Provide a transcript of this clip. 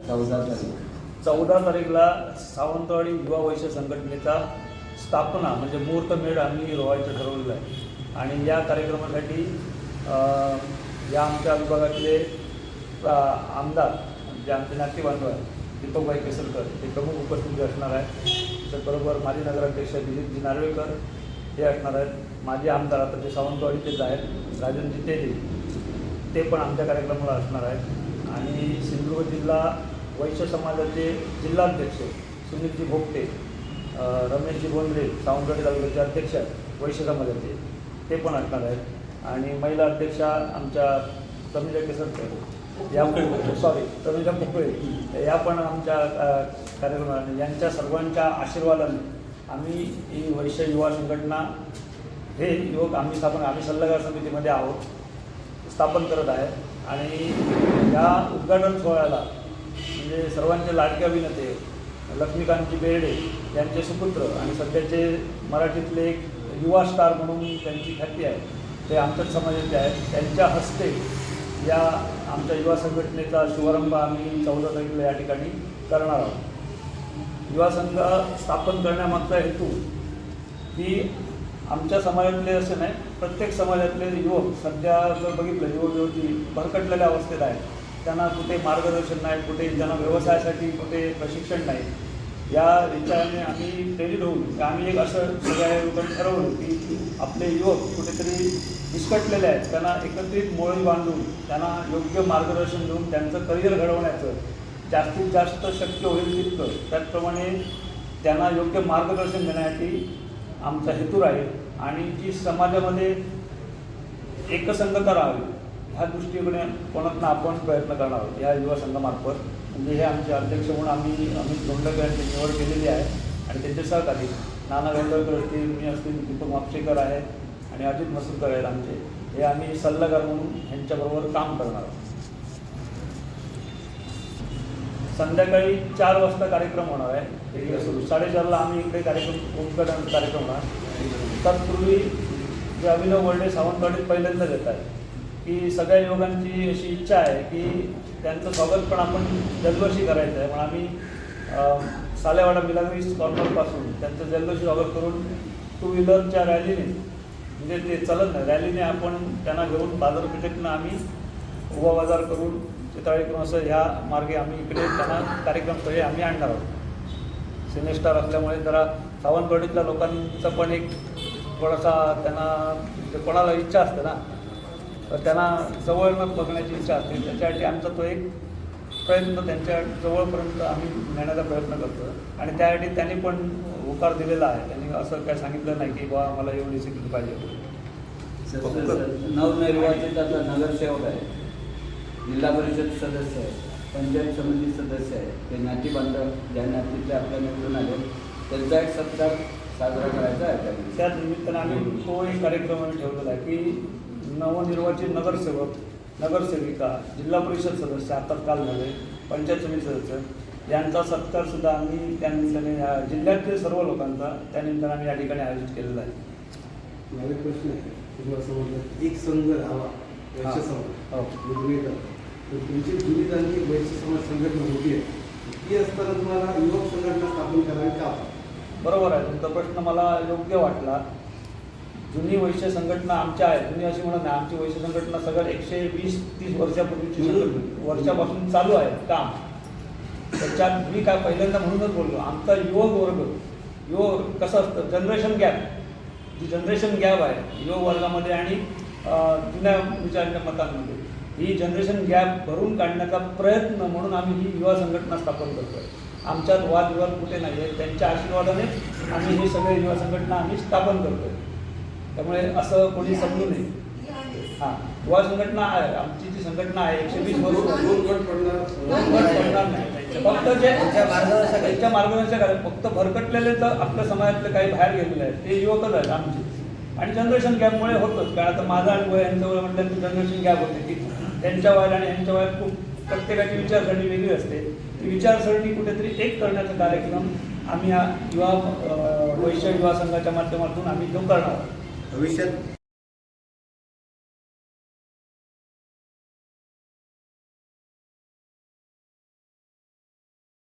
14 तारीखला सावंतवाडी युवा वैश्य संघटनेचा स्थापना म्हणजे मुहूर्तमेढ आम्ही रोवायचं ठरवलेलं आहे. आणि या कार्यक्रमासाठी या आमच्या विभागातले आमदार जे आमचे नातेबांधव आहेत दीपकभाई केसरकर हे प्रमुख उपस्थिती असणार आहेत. त्याचबरोबर माजी नगराध्यक्ष दिलीपजी नार्वेकर हे असणार आहेत. माजी आमदार आता ते सावंतवाडीचेच आहेत राजनजी तेली ते पण आमच्या कार्यक्रमाला असणार आहेत. आणि सिंधुदुर्ग जिल्हा वैश्य समाजाचे जिल्हाध्यक्ष सुनीलजी भोगटे, रमेशजी बोंद्रे सावंतवाडी तालुक्याचे अध्यक्ष आहेत वैश्य समाजाचे ते पण असणार आहेत. आणि महिला अध्यक्षा आमच्या तनुजा केसरकर या तनुजा पोकळे या पण आमच्या कार्यक्रमात यांच्या सर्वांच्या आशीर्वादाने आम्ही ही वैश्य युवा संघटना हे युवक आम्ही सल्लागार समितीमध्ये स्थापन करत आहे. आणि या उद्घाटन सोहळ्याला म्हणजे सर्वांचे लाडके अभिनेते लक्ष्मीकांतजी बेर्डे यांचे सुपुत्र आणि सध्याचे मराठीतले एक युवा स्टार म्हणून त्यांची ख्याती आहे ते आमच्याच समाजाचे आहेत. त्यांच्या हस्ते या आमच्या युवा संघटनेचा शुभारंभ आम्ही 14 तारखेला या ठिकाणी करणार आहोत. युवा संघ स्थापन करण्यामागचा हेतू की आमच्या समाजातले असे नाही, प्रत्येक समाजातले युवक सध्या जर बघितलं युवक युवती भरकटलेल्या अवस्थेत आहेत. त्यांना कुठे मार्गदर्शन नाही, कुठे त्यांना व्यवसायासाठी कुठे प्रशिक्षण नाही. या विचाराने आम्ही प्रेरित होऊन आम्ही एक असं सगळ्या लोकांनी ठरवलं की आपले युवक कुठेतरी विस्कटलेले आहेत त्यांना एकत्रित मोळी बांधून त्यांना योग्य मार्गदर्शन देऊन त्यांचं करिअर घडवण्याचं जास्तीत जास्त शक्य होईल तितकं त्याचप्रमाणे त्यांना योग्य मार्गदर्शन देण्यासाठी आमचा हेतू राहील. आणि जी समाजामध्ये एकसंगता राहावी ह्या दृष्टीने कोणातून आपण प्रयत्न करणार आहोत या युवा संघामार्फत. म्हणजे हे आमचे अध्यक्ष म्हणून आम्ही अमित धोंडकर यांची निवड केलेली आहे. आणि त्यांचे सहकारी नाना गोंडकर असतील, मी असतील, दीपक मापशेकर आहेत आणि अजित मसूरकर आहेत आमचे. हे आम्ही सल्लागार म्हणून ह्यांच्याबरोबर काम करणार आहोत. संध्याकाळी 4 वाजता कार्यक्रम होणार आहे. 4:30ला आम्ही इकडे उद्घाटनाचा कार्यक्रम होणार. तत्पूर्वी जे अभिनव वर्डे सावंतवाडीत पहिल्यांदाच येत आहे की सगळ्या युवकांची अशी इच्छा आहे की त्यांचं स्वागत पण आपण जल्लोषी करायचं आहे. पण आम्ही सालेवाडा मिलाग्रीस कॉर्नरपासून त्यांचं जल्लोषी स्वागत करून 2 व्हीलरच्या रॅलीने म्हणजे ते चलत नाही रॅलीने आपण त्यांना घेऊन बाजारपेठेतनं आम्ही उभा बाजार करून चित्राळी करून असं ह्या मार्गे आम्ही इकडे त्यांना कार्यक्रम आम्ही आणणार आहोत. सिनेस्टार असल्यामुळे जरा सावंतवाडीतल्या लोकांचं पण एक थोडासा त्यांना कोणाला इच्छा असते ना तर त्यांना जवळनं बघण्याची इच्छा असते. त्याच्यासाठी आमचा तो एक प्रयत्न त्यांच्या जवळपर्यंत आम्ही नेण्याचा प्रयत्न करतो. आणि त्यासाठी त्यांनी पण होकार दिलेला आहे. त्यांनी असं काय सांगितलं नाही की बा मला एवढी सिक्युरिटी पाहिजे. नवनिर्वाचित आता नगरसेवक आहे, जिल्हा परिषद सदस्य आहे, पंचायत समिती सदस्य आहे, ते नाती बांधव ज्या नातीचे आपल्या निवडून आले त्यांचा एक सत्कार साजरा करायचा आहे. त्याच निमित्तानं आम्ही तो एक कार्यक्रम आम्ही ठेवलेला आहे की नवनिर्वाचित नगरसेवक, नगरसेविका, जिल्हा परिषद सदस्य आत्ताच काल झाले, पंचायत समिती सदस्य यांचा सत्कारसुद्धा आम्ही त्यानिमित्ताने या जिल्ह्यातील सर्व लोकांचा त्यानिमित्ताने आम्ही या ठिकाणी आयोजित केलेला आहे. माझा प्रश्न आहे तुम्हाला समजलं एक संघ राहावा वैश्य समाज तर तुमची जुनी जाणती वैश्य समाज संघटना होती आहे ती असताना तुम्हाला युवक संघटना स्थापन करावी का? बरोबर आहे तुमचा प्रश्न मला योग्य वाटला. जुनी वैश्य संघटना आमच्या आहे, जुनी अशी म्हणत नाही, आमची वैश्य संघटना सगळं 120-30 वर्षापूर्वीची वर्षापासून चालू आहे काम. त्याच्यात मी काय पहिल्यांदा म्हणूनच बोललो आमचा युवक कसं असतं जनरेशन गॅप, जी जनरेशन गॅप आहे युवक वर्गामध्ये आणि जुन्या विचारांच्या मतांमध्ये ही जनरेशन गॅप भरून काढण्याचा प्रयत्न म्हणून आम्ही ही युवा संघटना स्थापन करतो आहे. आमच्यात वादविवाद कुठे नाही आहे, त्यांच्या आशीर्वादाने आम्ही ही सगळे युवा संघटना आम्ही स्थापन करतो आहे. त्यामुळे असं कोणी समजू नये. हां युवा संघटना आहे, आमची जी संघटना आहे 120 वर्ष पडणार नाही. फक्त जे त्यांच्या मार्गदर्शक फक्त भरकटलेले तर आपल्या समाजातले काही बाहेर गेलेले आहेत ते युवकच आहेत आमचे. आणि जनरेशन गॅपमुळे होतंच कारण आता माझा आणि वय यांचं वय म्हटलं तर जनरेशन गॅप होते की त्यांच्या वयात आणि यांच्या वयात खूप प्रत्येकाची विचारसरणी वेगळी असते. ती विचारसरणी कुठेतरी एक करण्याचा कार्यक्रम आम्ही या वैश्य युवा संघाच्या माध्यमातून आम्ही तो करणार आहोत. भविष्यात